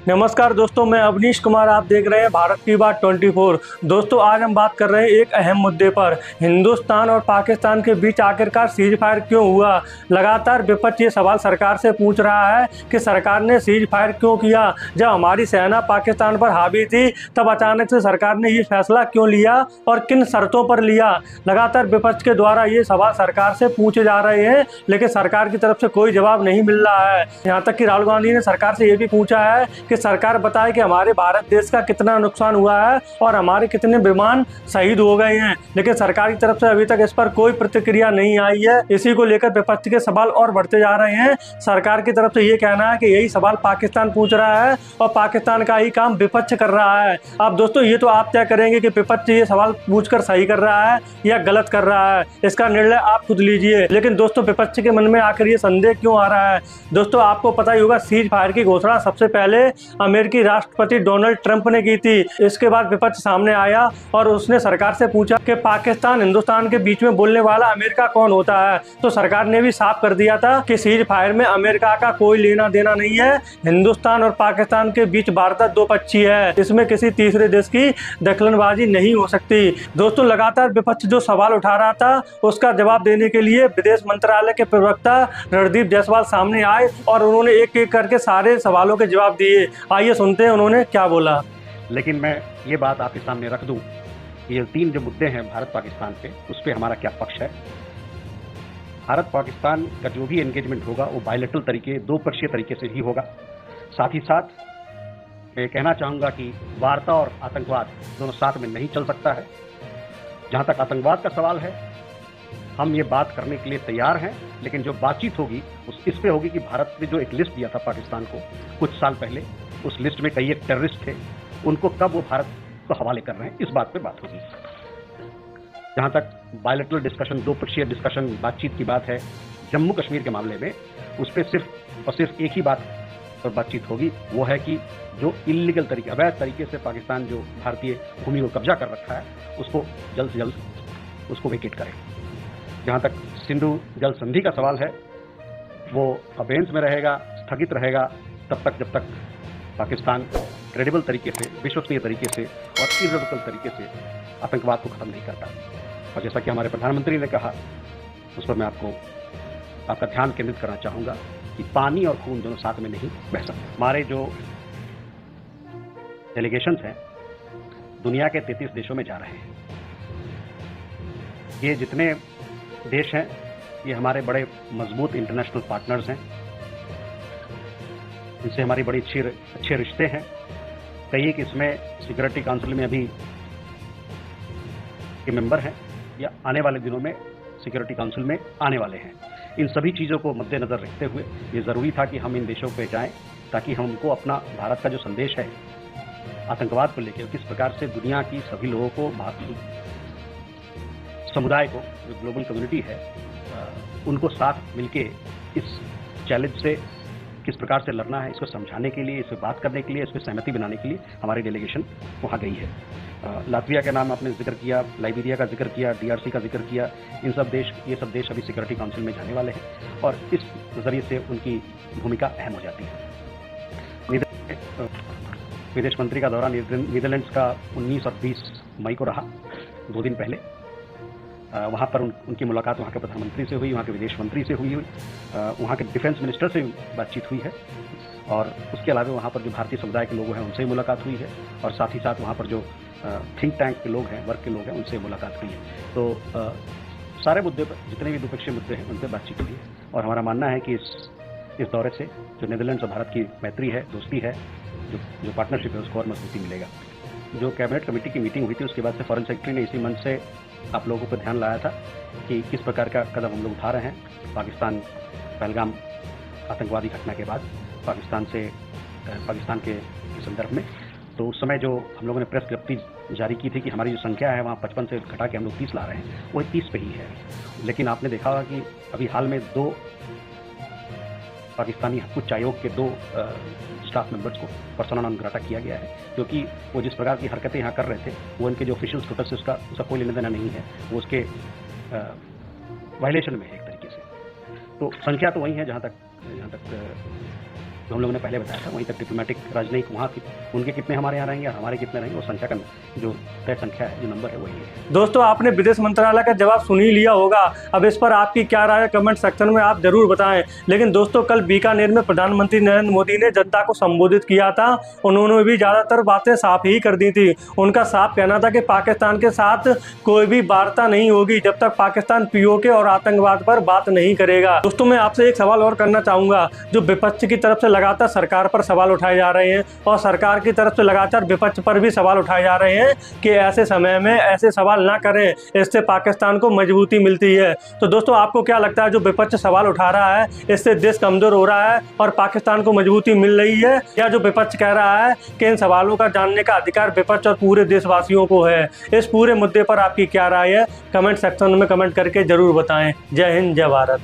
नमस्कार दोस्तों, मैं अवनीश कुमार। आप देख रहे हैं भारत की बात 24। दोस्तों, आज हम बात कर रहे हैं एक अहम मुद्दे पर। हिंदुस्तान और पाकिस्तान के बीच आखिरकार सीज फायर क्यों हुआ। लगातार विपक्ष ये सवाल सरकार से पूछ रहा है कि सरकार ने सीज फायर क्यों किया। जब हमारी सेना पाकिस्तान पर हावी थी तब अचानक से सरकार ने ये फैसला क्यों लिया और किन शर्तों पर लिया। लगातार विपक्ष के द्वारा ये सवाल सरकार से पूछे जा रहे हैं, लेकिन सरकार की तरफ से कोई जवाब नहीं मिल रहा है। यहाँ तक कि राहुल गांधी ने सरकार से ये भी पूछा है कि सरकार बताए कि हमारे भारत देश का कितना नुकसान हुआ है और हमारे कितने विमान शहीद हो गए हैं, लेकिन सरकार की तरफ से अभी तक इस पर कोई प्रतिक्रिया नहीं आई है। इसी को लेकर विपक्ष के सवाल और बढ़ते जा रहे हैं। सरकार की तरफ से ये कहना है कि यही सवाल पाकिस्तान पूछ रहा है और पाकिस्तान का ही काम विपक्ष कर रहा है। अब दोस्तों, ये तो आप तय करेंगे कि विपक्ष ये सवाल पूछकर सही कर रहा है या गलत कर रहा है। इसका निर्णय आप खुद लीजिए। लेकिन दोस्तों, विपक्ष के मन में आखिर ये संदेह क्यों आ रहा है। दोस्तों, आपको पता ही होगा, सीज फायर की घोषणा सबसे पहले अमेरिकी राष्ट्रपति डोनाल्ड ट्रंप ने की थी। इसके बाद विपक्ष सामने आया और उसने सरकार से पूछा कि पाकिस्तान हिंदुस्तान के बीच में बोलने वाला अमेरिका कौन होता है। तो सरकार ने भी साफ कर दिया था कि सीज फायर में अमेरिका का कोई लेना देना नहीं है। हिंदुस्तान और पाकिस्तान के बीच वार्ता दो पक्षी है, इसमें किसी तीसरे देश की दखलंदाजी नहीं हो सकती। दोस्तों, लगातार विपक्ष जो सवाल उठा रहा था उसका जवाब देने के लिए विदेश मंत्रालय के प्रवक्ता रणदीप जायसवाल सामने आए और उन्होंने एक एक करके सारे सवालों के जवाब दिए। आइए सुनते हैं उन्होंने क्या बोला। लेकिन मैं ये बात आपके सामने रख दूं, ये 3 जो मुद्दे हैं भारत पाकिस्तान के, उस पर हमारा क्या पक्ष है। भारत पाकिस्तान का जो भी एंगेजमेंट होगा वो बायलैटरल तरीके, 2 पक्षीय तरीके से ही होगा। साथ ही साथ मैं कहना चाहूँगा कि वार्ता और आतंकवाद दोनों साथ में नहीं चल सकता है। जहाँ तक आतंकवाद का सवाल है, हम ये बात करने के लिए तैयार हैं, लेकिन जो बातचीत होगी इस पे होगी कि भारत ने जो एक लिस्ट दिया था पाकिस्तान को कुछ साल पहले, उस लिस्ट में कई एक टेररिस्ट थे, उनको कब वो भारत को हवाले कर रहे हैं, इस बात पे बात होगी। जहाँ तक बायलैटरल डिस्कशन, 2 पक्षीय डिस्कशन, बातचीत की बात है, जम्मू कश्मीर के मामले में उस पर सिर्फ और सिर्फ एक ही बात पर बातचीत होगी, वो है कि जो इल्लीगल तरीके, अवैध तरीके से पाकिस्तान जो भारतीय भूमि को कब्जा कर रखा है, उसको जल्द से जल्द उसको वेकेट करें। जहाँ तक सिंधु जल संधि का सवाल है, वो अबेंस में रहेगा, स्थगित रहेगा तब तक जब तक पाकिस्तान क्रेडिबल तरीके से, विश्वसनीय तरीके से और इर्रेवोकेबल तरीके से आतंकवाद को खत्म नहीं करता। और जैसा कि हमारे प्रधानमंत्री ने कहा, उस पर मैं आपका ध्यान केंद्रित करना चाहूँगा कि पानी और खून दोनों साथ में नहीं बह सकते। हमारे जो डेलीगेशंस हैं दुनिया के 33 देशों में जा रहे हैं। ये जितने देश हैं ये हमारे बड़े मजबूत इंटरनेशनल पार्टनर्स हैं, इनसे हमारी बड़ी अच्छे रिश्ते हैं। कई कि इसमें सिक्योरिटी काउंसिल में अभी के मेंबर हैं या आने वाले दिनों में सिक्योरिटी काउंसिल में आने वाले हैं। इन सभी चीज़ों को मद्देनजर रखते हुए ये ज़रूरी था कि हम इन देशों पे जाएं, ताकि हमको अपना भारत का जो संदेश है आतंकवाद को लेकर, किस प्रकार से दुनिया की सभी लोगों को, समुदाय को, जो ग्लोबल कम्युनिटी है, उनको साथ मिलके इस चैलेंज से किस प्रकार से लड़ना है, इसको समझाने के लिए, इस पर बात करने के लिए, इस पर सहमति बनाने के लिए हमारी डेलीगेशन वहाँ गई है। लातविया का नाम आपने जिक्र किया, लाइबेरिया का जिक्र किया, DRC का जिक्र किया। ये सब देश अभी सिक्योरिटी काउंसिल में जाने वाले हैं और इस नज़रिए से उनकी भूमिका अहम हो जाती है। विदेश मंत्री का दौरा नीदरलैंड्स का 19 और 20 मई को रहा, 2 दिन पहले। वहाँ पर उनकी मुलाकात वहाँ के प्रधानमंत्री से हुई, वहाँ के विदेश मंत्री से हुई, वहाँ के डिफेंस मिनिस्टर से बातचीत हुई है और उसके अलावा वहाँ पर जो भारतीय समुदाय के लोग हैं उनसे मुलाकात हुई है और साथ ही साथ वहाँ पर जो थिंक टैंक के लोग हैं, वर्क के लोग हैं, उनसे मुलाकात हुई है। तो सारे मुद्दे पर, जितने भी द्विपक्षीय मुद्दे हैं, उन पर बातचीत हुई है और हमारा मानना है कि इस दौरे से जो नीदरलैंड्स और भारत की मैत्री है, दोस्ती है, जो पार्टनरशिप है, उसको और मजबूती मिलेगा। जो कैबिनेट कमेटी की मीटिंग हुई थी उसके बाद से फॉरेन सेक्रेटरी ने इसी मंच से आप लोगों पर ध्यान लाया था कि किस प्रकार का कदम हम लोग उठा रहे हैं पाकिस्तान पहलगाम आतंकवादी घटना के बाद पाकिस्तान के संदर्भ में। तो उस समय जो हम लोगों ने प्रेस विज्ञप्ति जारी की थी कि हमारी जो संख्या है वहाँ 55 से घटा के हम लोग 30 ला रहे हैं, वो 30 पे ही है। लेकिन आपने देखा होगा कि अभी हाल में 2 पाकिस्तानी उच्च आयोग के 2 स्टाफ मेंबर्स को पर्सोना नॉन ग्राटा किया गया है, क्योंकि वो जिस प्रकार की हरकतें यहाँ कर रहे थे वो इनके जो ऑफिशियल स्टेटस से उसका कोई लेना देना नहीं है, वो उसके वायलेशन में है एक तरीके से। तो संख्या तो वही है जहाँ तक जो हम लोगों ने पहले बताया था, वहीं तक डिप्लोमेटिक राजनयिक वहाँ थी, उनके कितने हमारे यहाँ रहेंगे और हमारे कितने रहेंगे, वो संख्या का जो तय संख्या है, जो नंबर है वही है। दोस्तों आपने विदेश मंत्रालय का जवाब सुन ही लिया होगा। अब इस पर आपकी क्या राय है कमेंट सेक्शन में आप जरूर बताएं। लेकिन दोस्तों कल बीकानेर में प्रधानमंत्री नरेंद्र मोदी ने जनता को संबोधित किया था। उन्होंने भी ज़्यादातर बातें साफ ही कर दी थी। उनका साफ कहना था कि पाकिस्तान के साथ कोई भी वार्ता नहीं होगी जब तक पाकिस्तान पीओके और आतंकवाद पर बात नहीं करेगा। दोस्तों मैं आपसे एक सवाल और करना चाहूँगा। जो विपक्ष की तरफ से लगातार सरकार पर सवाल उठाए जा रहे हैं और सरकार की तरफ से लगातार विपक्ष पर भी सवाल उठाए जा रहे हैं कि ऐसे समय में ऐसे सवाल ना करें, इससे पाकिस्तान को मजबूती मिलती है। तो दोस्तों आपको क्या लगता है जो विपक्ष सवाल उठा रहा है इससे देश कमजोर हो रहा है और पाकिस्तान को मजबूती मिल रही है, या जो विपक्ष कह रहा है कि इन सवालों का जानने का अधिकार विपक्ष और पूरे देशवासियों को है? इस पूरे मुद्दे पर आपकी क्या राय है कमेंट सेक्शन में कमेंट करके जरूर बताएं। जय हिंद, जय भारत।